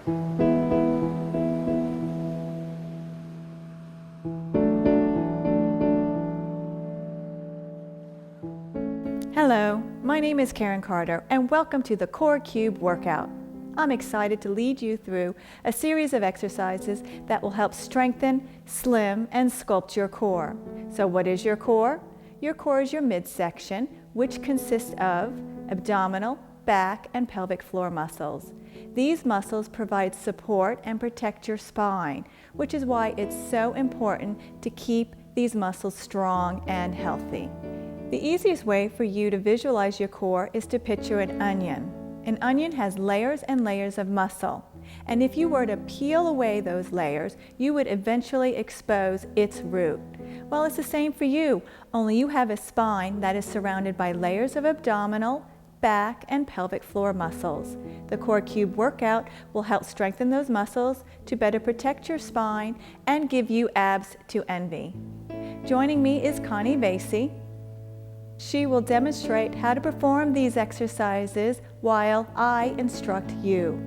Hello, my name is Karen Carter and welcome to the Core Cube workout. I'm excited to lead you through a series of exercises that will help strengthen, slim, and sculpt your core. So what is your core? Your core is your midsection, which consists of abdominal, back, and pelvic floor muscles. These muscles provide support and protect your spine, which is why it's so important to keep these muscles strong and healthy. The easiest way for you to visualize your core is to picture an onion. An onion has layers and layers of muscle, and if you were to peel away those layers, you would eventually expose its root. Well, it's the same for you, only you have a spine that is surrounded by layers of abdominal, back, and pelvic floor muscles. The Core Cube workout will help strengthen those muscles to better protect your spine and give you abs to envy. Joining me is Connie Vasey. She will demonstrate how to perform these exercises while I instruct you.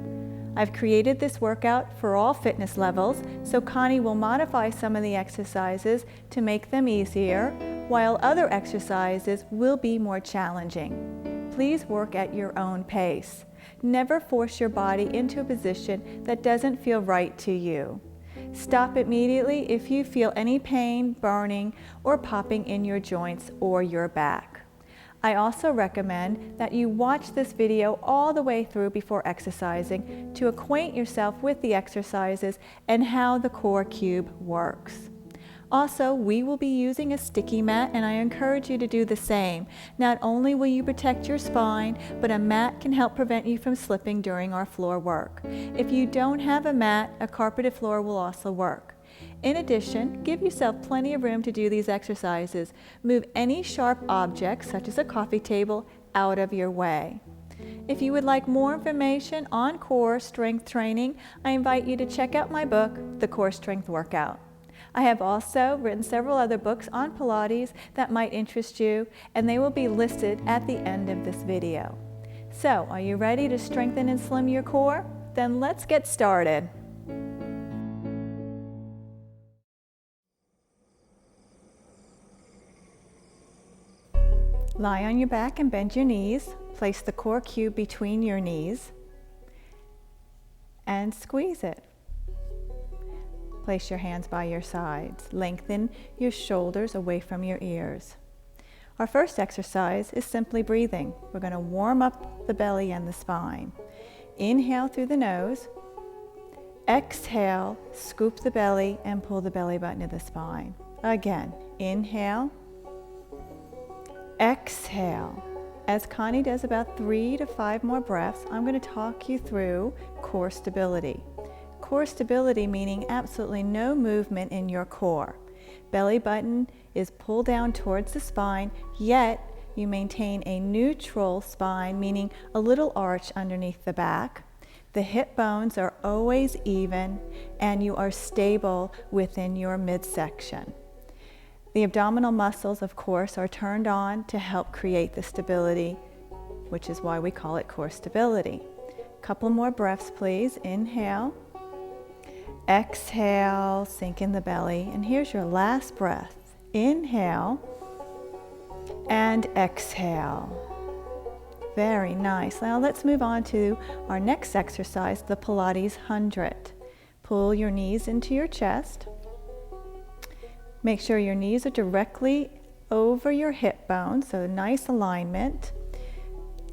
I've created this workout for all fitness levels, so Connie will modify some of the exercises to make them easier, while other exercises will be more challenging. Please work at your own pace. Never force your body into a position that doesn't feel right to you. Stop immediately if you feel any pain, burning, or popping in your joints or your back. I also recommend that you watch this video all the way through before exercising to acquaint yourself with the exercises and how the Core Cube works. Also, we will be using a sticky mat, and I encourage you to do the same. Not only will you protect your spine, but a mat can help prevent you from slipping during our floor work. If you don't have a mat, a carpeted floor will also work. In addition, give yourself plenty of room to do these exercises. Move any sharp objects, such as a coffee table, out of your way. If you would like more information on core strength training, I invite you to check out my book, The Core Strength Workout. I have also written several other books on Pilates that might interest you, and they will be listed at the end of this video. So, are you ready to strengthen and slim your core? Then let's get started. Lie on your back and bend your knees. Place the Core Cube between your knees and squeeze it. Place your hands by your sides. Lengthen your shoulders away from your ears. Our first exercise is simply breathing. We're going to warm up the belly and the spine. Inhale through the nose. Exhale, scoop the belly and pull the belly button to the spine. Again, inhale. Exhale. As Connie does about 3 to 5 more breaths, I'm going to talk you through core stability. Core stability meaning absolutely no movement in your core. Belly button is pulled down towards the spine, yet you maintain a neutral spine, meaning a little arch underneath the back. The hip bones are always even, and you are stable within your midsection. The abdominal muscles, of course, are turned on to help create the stability, which is why we call it core stability. Couple more breaths, please. Inhale. Exhale, sink in the belly, and here's your last breath. Inhale and exhale. Very nice. Now let's move on to our next exercise, the Pilates 100. Pull your knees into your chest. Make sure your knees are directly over your hip bone, so nice alignment.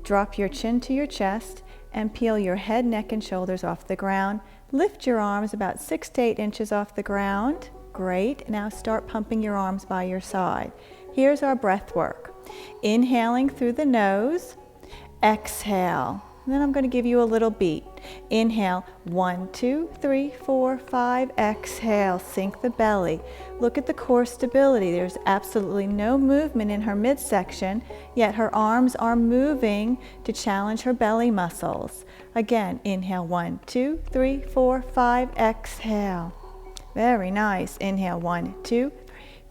Drop your chin to your chest and peel your head, neck, and shoulders off the ground. Lift your arms about 6 to 8 inches off the ground. Great. Now start pumping your arms by your side. Here's our breath work. Inhaling through the nose. Exhale. And then I'm going to give you a little beat. Inhale, 1, 2, 3, 4, 5. Exhale, sink the belly. Look at the core stability. There's absolutely no movement in her midsection, yet her arms are moving to challenge her belly muscles. Again, inhale, 1, 2, 3, 4, 5. Exhale. Very nice. Inhale, 1, 2, 3,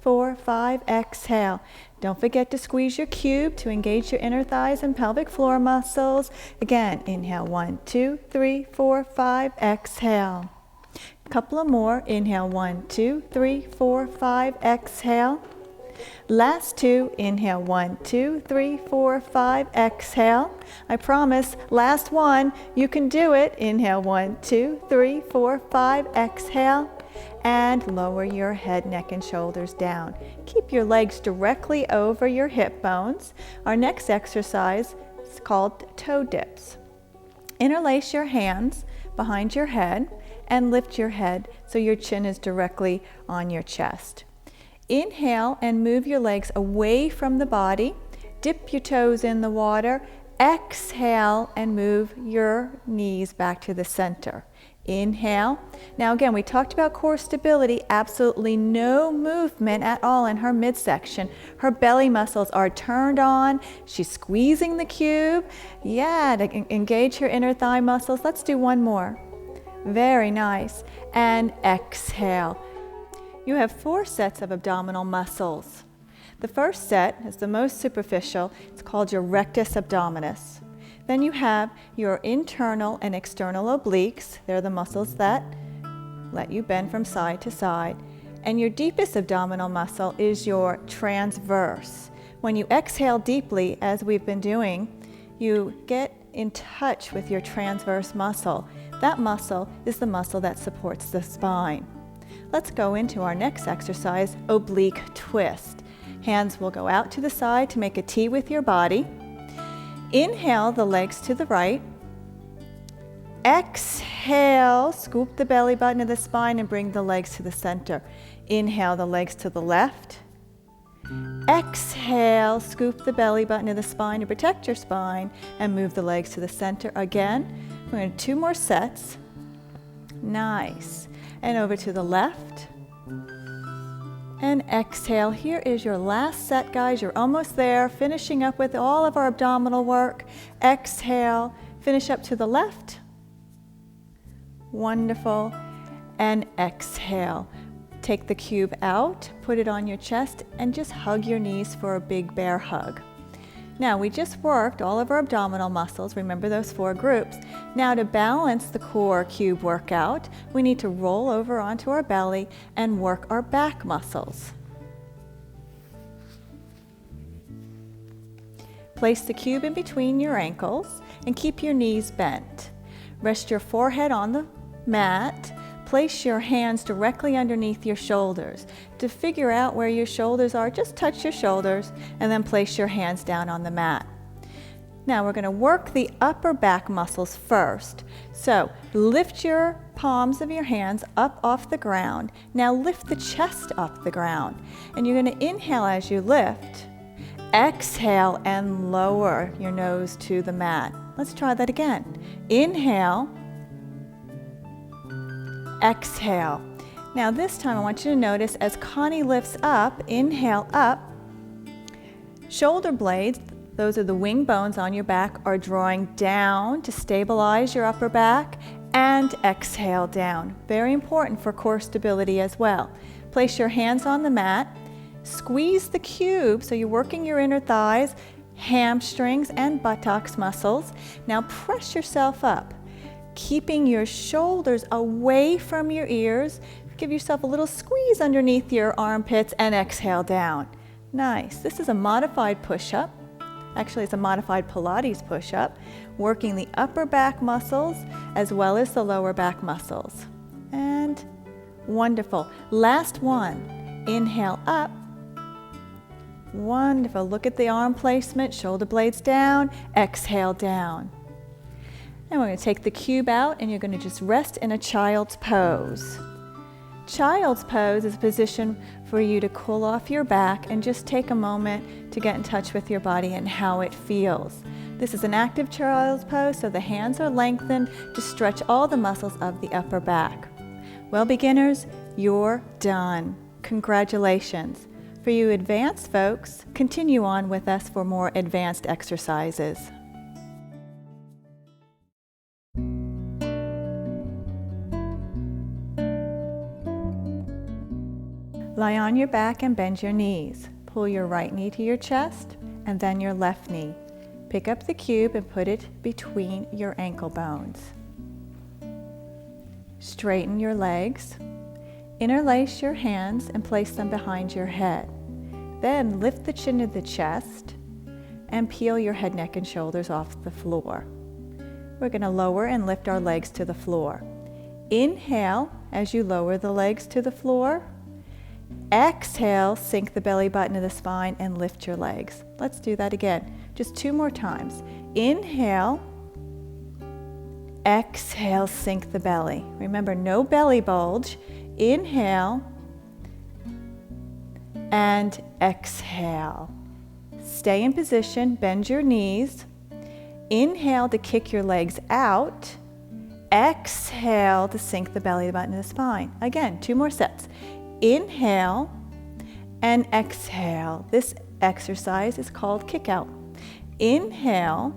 4, 5, exhale. Don't forget to squeeze your cube to engage your inner thighs and pelvic floor muscles. Again, inhale, 1, 2, 3, 4, 5, exhale. A couple of more. Inhale, 1, 2, 3, 4, 5, exhale. Last two. Inhale, 1, 2, 3, 4, 5, exhale. I promise, last one, you can do it. Inhale, 1, 2, 3, 4, 5, exhale. And lower your head, neck, and shoulders down. Keep your legs directly over your hip bones. Our next exercise is called toe dips. Interlace your hands behind your head and lift your head so your chin is directly on your chest. Inhale and move your legs away from the body. Dip your toes in the water. Exhale and move your knees back to the center. Inhale. Now again, we talked about core stability. Absolutely no movement at all in her midsection. Her belly muscles are turned on. She's squeezing the cube. Yeah, to engage her inner thigh muscles. Let's do one more. Very nice. And exhale. You have 4 sets of abdominal muscles. The first set is the most superficial. It's called your rectus abdominis. Then you have your internal and external obliques. They're the muscles that let you bend from side to side. And your deepest abdominal muscle is your transverse. When you exhale deeply, as we've been doing, you get in touch with your transverse muscle. That muscle is the muscle that supports the spine. Let's go into our next exercise, oblique twist. Hands will go out to the side to make a T with your body. Inhale the legs to the right. Exhale, scoop the belly button of the spine and bring the legs to the center. Inhale the legs to the left. Exhale, scoop the belly button of the spine to protect your spine and move the legs to the center again. We're going to do 2 more sets. Nice. And over to the left. And exhale. Here is your last set, guys. You're almost there. Finishing up with all of our abdominal work. Exhale. Finish up to the left. Wonderful. And exhale. Take the cube out, put it on your chest, and just hug your knees for a big bear hug. Now, we just worked all of our abdominal muscles. Remember those 4 groups. Now, to balance the core cube workout, we need to roll over onto our belly and work our back muscles. Place the cube in between your ankles and keep your knees bent. Rest your forehead on the mat. Place your hands directly underneath your shoulders. To figure out where your shoulders are, just touch your shoulders and then place your hands down on the mat. Now we're going to work the upper back muscles first. So lift your palms of your hands up off the ground. Now lift the chest off the ground. And you're going to inhale as you lift. Exhale and lower your nose to the mat. Let's try that again. Inhale. Exhale. Now this time I want you to notice as Connie lifts up, inhale up, shoulder blades, those are the wing bones on your back, are drawing down to stabilize your upper back, and exhale down. Very important for core stability as well. Place your hands on the mat, squeeze the cube so you're working your inner thighs, hamstrings, and buttocks muscles. Now press yourself up, keeping your shoulders away from your ears. Give yourself a little squeeze underneath your armpits and exhale down. Nice. This is a modified push-up. Actually, it's a modified Pilates push-up, working the upper back muscles as well as the lower back muscles. And wonderful. Last one. Inhale up. Wonderful. Look at the arm placement, shoulder blades down, exhale down. And we're going to take the cube out and you're going to just rest in a child's pose. Child's pose is a position for you to cool off your back and just take a moment to get in touch with your body and how it feels. This is an active child's pose, so the hands are lengthened to stretch all the muscles of the upper back. Well, beginners, you're done. Congratulations. For you advanced folks, continue on with us for more advanced exercises. Lie on your back and bend your knees. Pull your right knee to your chest and then your left knee. Pick up the cube and put it between your ankle bones. Straighten your legs. Interlace your hands and place them behind your head. Then lift the chin to the chest and peel your head, neck, and shoulders off the floor. We're going to lower and lift our legs to the floor. Inhale as you lower the legs to the floor. Exhale, sink the belly button to the spine and lift your legs. Let's do that again. Just 2 more times. Inhale. Exhale, sink the belly. Remember, no belly bulge. Inhale and exhale. Stay in position, bend your knees. Inhale to kick your legs out. Exhale to sink the belly button to the spine. Again, 2 more sets. Inhale and exhale. This exercise is called kick out. Inhale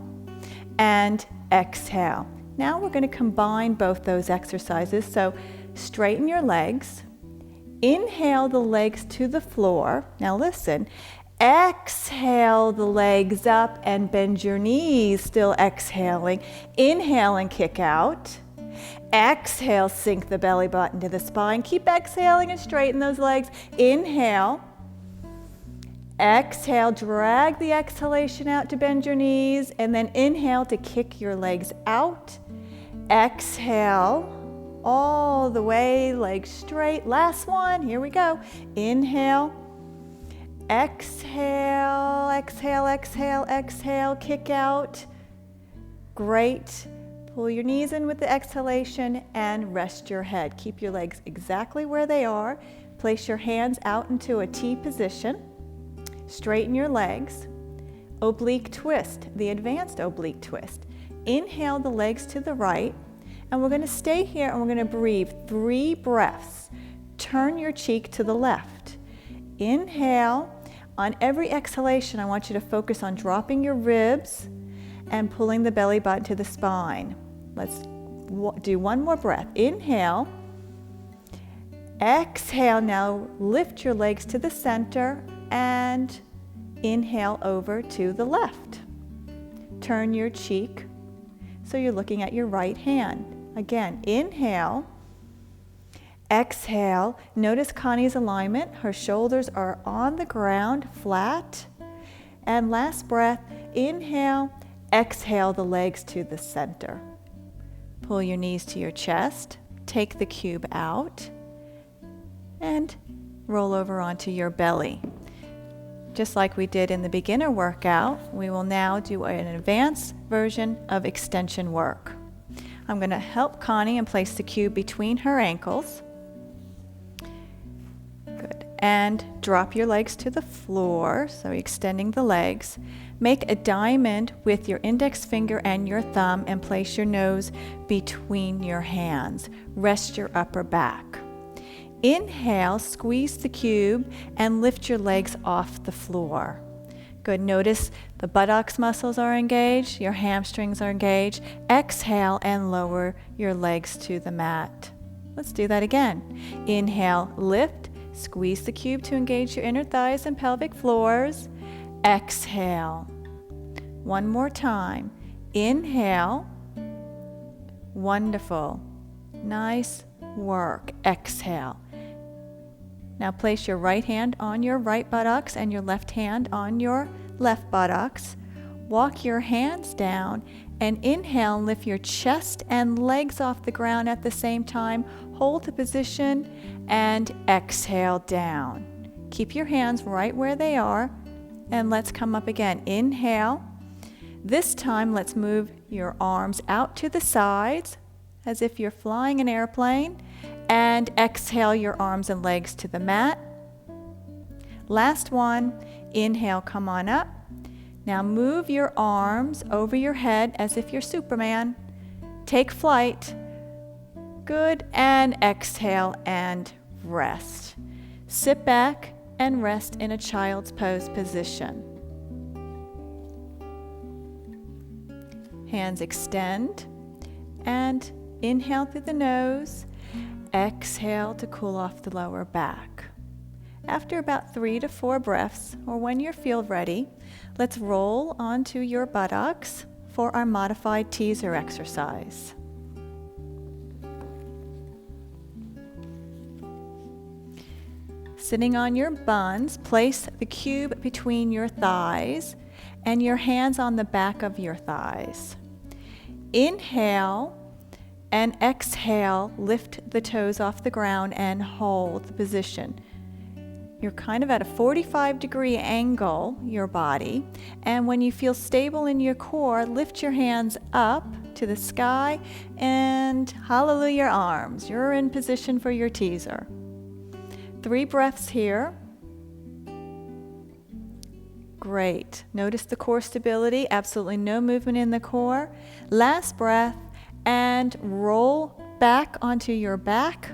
and exhale. Now we're going to combine both those exercises. So straighten your legs. Inhale the legs to the floor. Now listen. Exhale the legs up and bend your knees, still exhaling. Inhale and kick out. Exhale, sink the belly button to the spine. Keep exhaling and straighten those legs. Inhale. Exhale, drag the exhalation out to bend your knees, and then inhale to kick your legs out. Exhale, all the way, legs straight. Last one, here we go. Inhale. Exhale, exhale, exhale, exhale, kick out. Great. Pull your knees in with the exhalation and rest your head. Keep your legs exactly where they are. Place your hands out into a T position. Straighten your legs. Oblique twist, the advanced oblique twist. Inhale the legs to the right, and we're going to stay here and we're going to breathe 3 breaths. Turn your cheek to the left. Inhale. On every exhalation, I want you to focus on dropping your ribs and pulling the belly button to the spine. Let's do 1 more breath. Inhale. Exhale. Now lift your legs to the center and inhale over to the left. Turn your cheek so you're looking at your right hand. Again, inhale. Exhale. Notice Connie's alignment. Her shoulders are on the ground, flat. And last breath, inhale. Exhale the legs to the center. Pull your knees to your chest. Take the cube out. And roll over onto your belly. Just like we did in the beginner workout, we will now do an advanced version of extension work. I'm going to help Connie and place the cube between her ankles. Good. And drop your legs to the floor, so extending the legs. Make a diamond with your index finger and your thumb and place your nose between your hands. Rest your upper back. Inhale, squeeze the cube and lift your legs off the floor. Good. Notice the buttocks muscles are engaged, your hamstrings are engaged. Exhale and lower your legs to the mat. Let's do that again. Inhale, lift, squeeze the cube to engage your inner thighs and pelvic floors. Exhale. 1 more time. Inhale. Wonderful. Nice work. Exhale. Now place your right hand on your right buttocks and your left hand on your left buttocks. Walk your hands down and inhale and lift your chest and legs off the ground at the same time. Hold the position and exhale down. Keep your hands right where they are and let's come up again. Inhale. This time let's move your arms out to the sides as if you're flying an airplane. And exhale your arms and legs to the mat. Last one. Inhale, come on up. Now move your arms over your head as if you're Superman. Take flight. Good. And exhale and rest. Sit back and rest in a child's pose position. Hands extend and inhale through the nose. Exhale to cool off the lower back. After about 3 to 4 breaths, or when you feel ready, let's roll onto your buttocks for our modified teaser exercise. Sitting on your buns, place the cube between your thighs and your hands on the back of your thighs. Inhale and exhale, lift the toes off the ground and hold the position. You're kind of at a 45-degree angle, your body, and when you feel stable in your core, lift your hands up to the sky and hallelujah your arms. You're in position for your teaser. 3 breaths here. Great. Notice the core stability, absolutely no movement in the core. Last breath, and roll back onto your back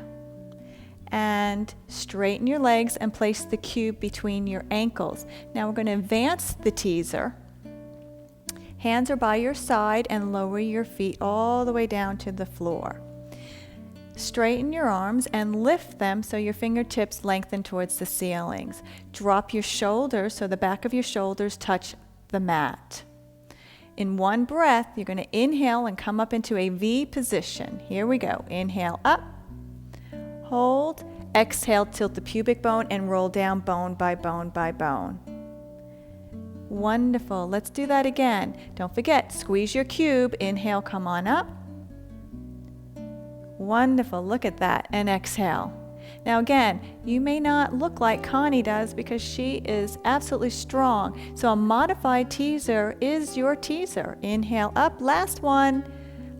and straighten your legs and place the cube between your ankles. Now we're going to advance the teaser. Hands are by your side and lower your feet all the way down to the floor. Straighten your arms and lift them so your fingertips lengthen towards the ceilings. Drop your shoulders so the back of your shoulders touch the mat. In one breath, you're going to inhale and come up into a V position. Here we go. Inhale up, hold, exhale, tilt the pubic bone and roll down bone by bone by bone. Wonderful. Let's do that again. Don't forget, squeeze your cube. Inhale, come on up. Wonderful, look at that, and exhale. Now again, you may not look like Connie does because she is absolutely strong. So a modified teaser is your teaser. Inhale up, last one.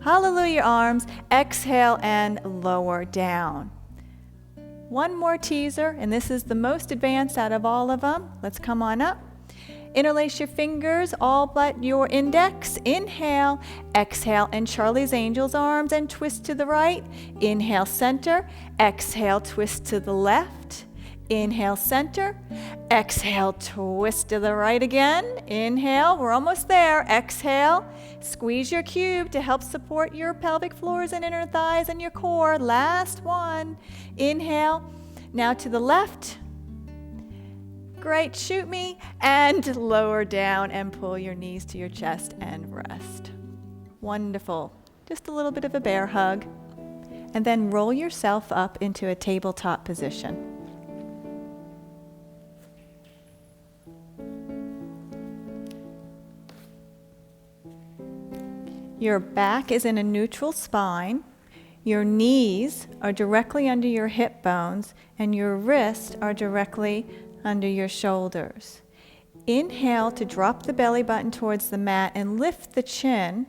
Hallelujah arms, exhale and lower down. One more teaser, and this is the most advanced out of all of them. Let's come on up. Interlace your fingers, all but your index. Inhale, exhale, and Charlie's Angels arms and twist to the right. Inhale, center. Exhale, twist to the left. Inhale, center. Exhale, twist to the right again. Inhale, we're almost there. Exhale, squeeze your cube to help support your pelvic floors and inner thighs and your core. Last one. Inhale, now to the left. Great, shoot me, and lower down and pull your knees to your chest and rest. Wonderful. Just a little bit of a bear hug. And then roll yourself up into a tabletop position. Your back is in a neutral spine. Your knees are directly under your hip bones, and your wrists are directly under your shoulders. Inhale to drop the belly button towards the mat and lift the chin.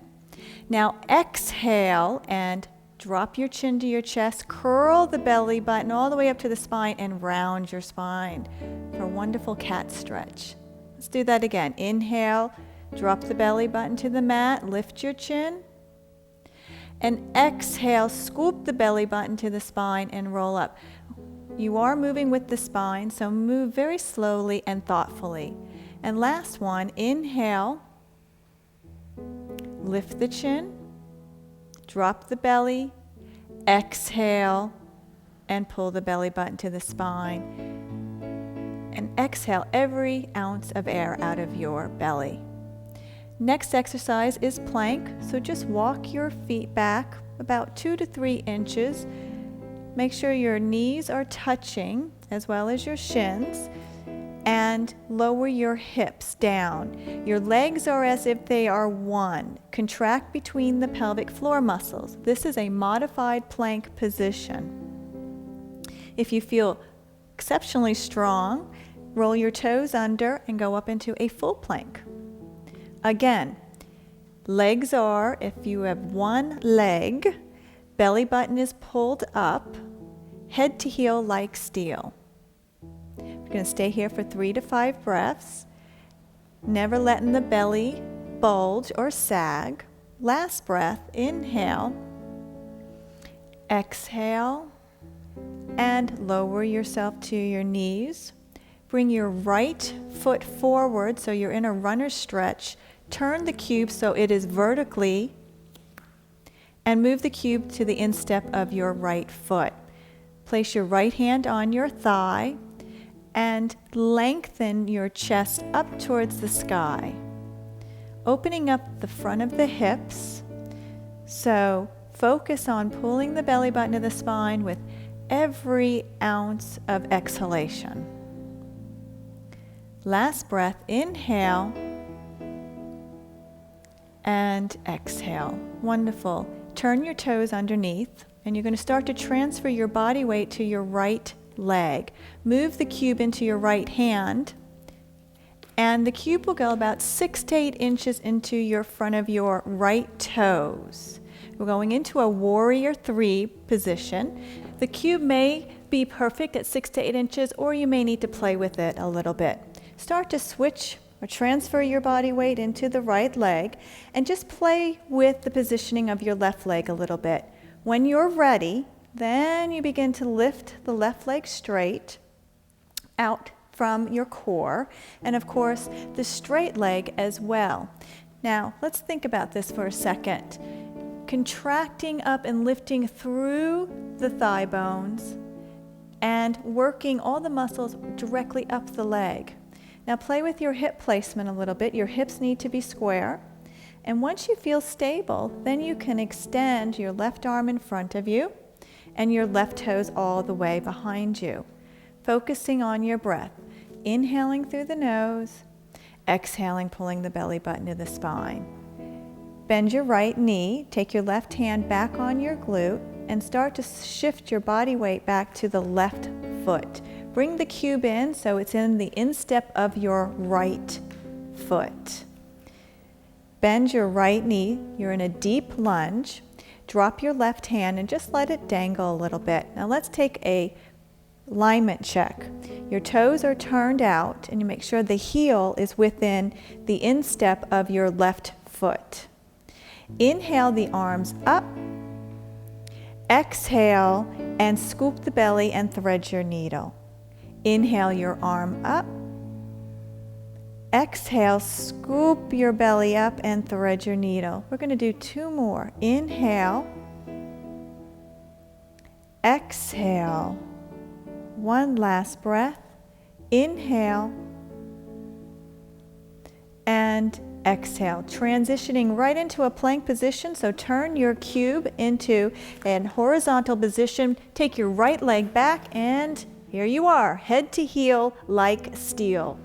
Now exhale and drop your chin to your chest, curl the belly button all the way up to the spine and round your spine for a wonderful cat stretch. Let's do that again. Inhale, drop the belly button to the mat, lift your chin. And exhale, scoop the belly button to the spine and roll up. You are moving with the spine, so move very slowly and thoughtfully. And last one, inhale, lift the chin, drop the belly, exhale, and pull the belly button to the spine. And exhale every ounce of air out of your belly. Next exercise is plank, so just walk your feet back about 2 to 3 inches. Make sure your knees are touching as well as your shins, and lower your hips down. Your legs are as if they are one. Contract between the pelvic floor muscles. This is a modified plank position. If you feel exceptionally strong, roll your toes under and go up into a full plank. Again, legs are, if you have one leg, belly button is pulled up, head to heel like steel. We're going to stay here for 3 to 5 breaths, never letting the belly bulge or sag. Last breath, inhale, exhale, and lower yourself to your knees. Bring your right foot forward so you're in a runner's stretch. Turn the cube so it is vertically, and move the cube to the instep of your right foot. Place your right hand on your thigh and lengthen your chest up towards the sky, opening up the front of the hips. So focus on pulling the belly button to the spine with every ounce of exhalation. Last breath, inhale and exhale. Wonderful. Turn your toes underneath, and you're going to start to transfer your body weight to your right leg. Move the cube into your right hand, and the cube will go about 6 to 8 inches into your front of your right toes. We're going into a warrior 3 position. The cube may be perfect at 6 to 8 inches, or you may need to play with it a little bit. Start to switch or transfer your body weight into the right leg, and just play with the positioning of your left leg a little bit. When you're ready, then you begin to lift the left leg straight out from your core, and of course the straight leg as well. Now let's think about this for a second. Contracting up and lifting through the thigh bones and working all the muscles directly up the leg. Now play with your hip placement a little bit. Your hips need to be square. And once you feel stable, then you can extend your left arm in front of you and your left toes all the way behind you. Focusing on your breath. Inhaling through the nose, exhaling, pulling the belly button to the spine. Bend your right knee, take your left hand back on your glute, and start to shift your body weight back to the left foot. Bring the cube in so it's in the instep of your right foot. Bend your right knee. You're in a deep lunge. Drop your left hand and just let it dangle a little bit. Now let's take a alignment check. Your toes are turned out, and you make sure the heel is within the instep of your left foot. Inhale the arms up. Exhale and scoop the belly and thread your needle. Inhale your arm up. Exhale, scoop your belly up and thread your needle. We're going to do 2 more. Inhale. Exhale. 1 last breath. Inhale. And exhale. Transitioning right into a plank position. So turn your cube into a horizontal position. Take your right leg back, and here you are, head to heel like steel.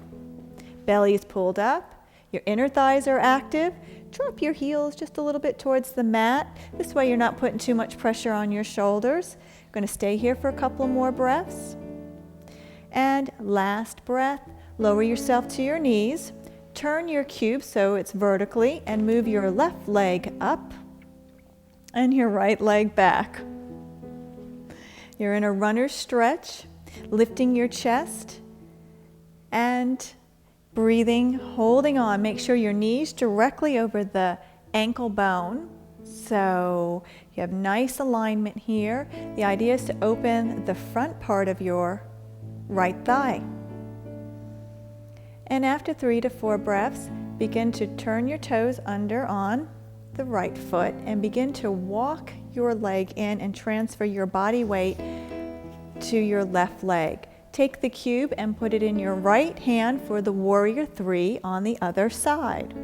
Belly is pulled up. Your inner thighs are active. Drop your heels just a little bit towards the mat. This way you're not putting too much pressure on your shoulders. You're going to stay here for a couple more breaths. And last breath, lower yourself to your knees. Turn your cube so it's vertically, and move your left leg up and your right leg back. You're in a runner's stretch, lifting your chest and breathing, holding on. Make sure your knees directly over the ankle bone. So you have nice alignment here. The idea is to open the front part of your right thigh. And after 3 to 4 breaths, begin to turn your toes under on the right foot and begin to walk your leg in and transfer your body weight to your left leg. Take the cube and put it in your right hand for the warrior 3 on the other side.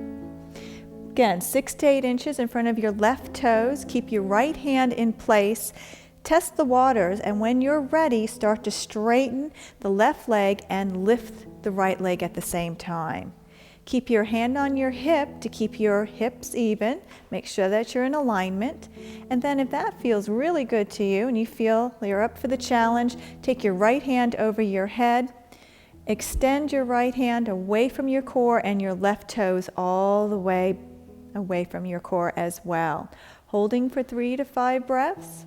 Again, 6 to 8 inches in front of your left toes. Keep your right hand in place. Test the waters, and when you're ready, start to straighten the left leg and lift the right leg at the same time. Keep your hand on your hip to keep your hips even. Make sure that you're in alignment. And then if that feels really good to you and you feel you're up for the challenge, take your right hand over your head. Extend your right hand away from your core and your left toes all the way away from your core as well. Holding for 3 to 5 breaths.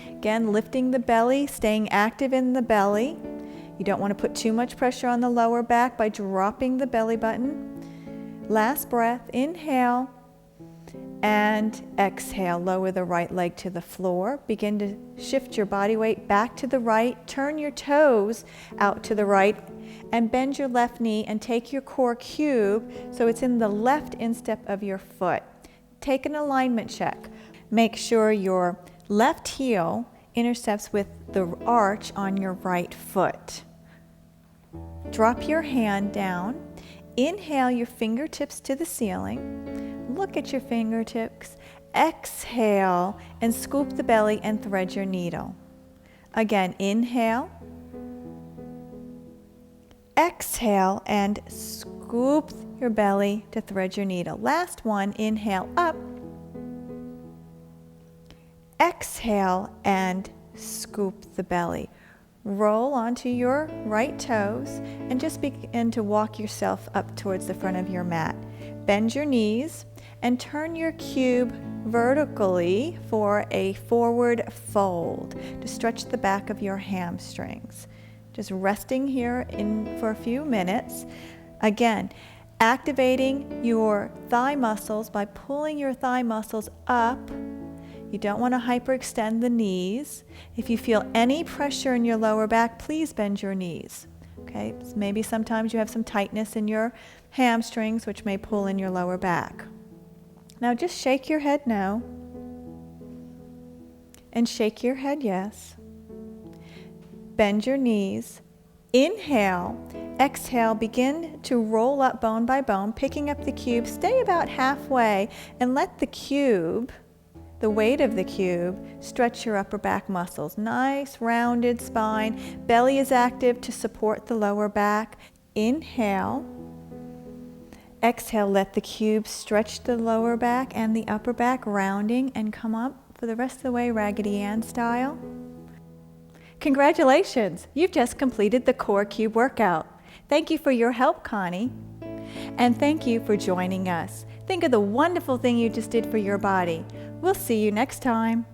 Again, lifting the belly, staying active in the belly. You don't want to put too much pressure on the lower back by dropping the belly button. Last breath, inhale and exhale. Lower the right leg to the floor. Begin to shift your body weight back to the right. Turn your toes out to the right and bend your left knee and take your core cube so it's in the left instep of your foot. Take an alignment check. Make sure your left heel intercepts with the arch on your right foot. Drop your hand down. Inhale your fingertips to the ceiling. Look at your fingertips. Exhale and scoop the belly and thread your needle. Again, inhale. Exhale and scoop your belly to thread your needle. Last one, inhale up. Exhale and scoop the belly. Roll onto your right toes and just begin to walk yourself up towards the front of your mat. Bend your knees and turn your cube vertically for a forward fold to stretch the back of your hamstrings. Just resting here for a few minutes. Again, activating your thigh muscles by pulling your thigh muscles up. You don't want to hyperextend the knees. If you feel any pressure in your lower back, please bend your knees. Okay, maybe sometimes you have some tightness in your hamstrings, which may pull in your lower back. Now just shake your head no, and shake your head yes. Bend your knees. Inhale, exhale, begin to roll up bone by bone, picking up the cube. Stay about halfway and let the cube, the weight of the cube, stretch your upper back muscles. Nice rounded spine. Belly is active to support the lower back. Inhale. Exhale, let the cube stretch the lower back and the upper back, rounding, and come up for the rest of the way Raggedy Ann style. Congratulations! You've just completed the Core Cube workout. Thank you for your help, Connie. And thank you for joining us. Think of the wonderful thing you just did for your body. We'll see you next time.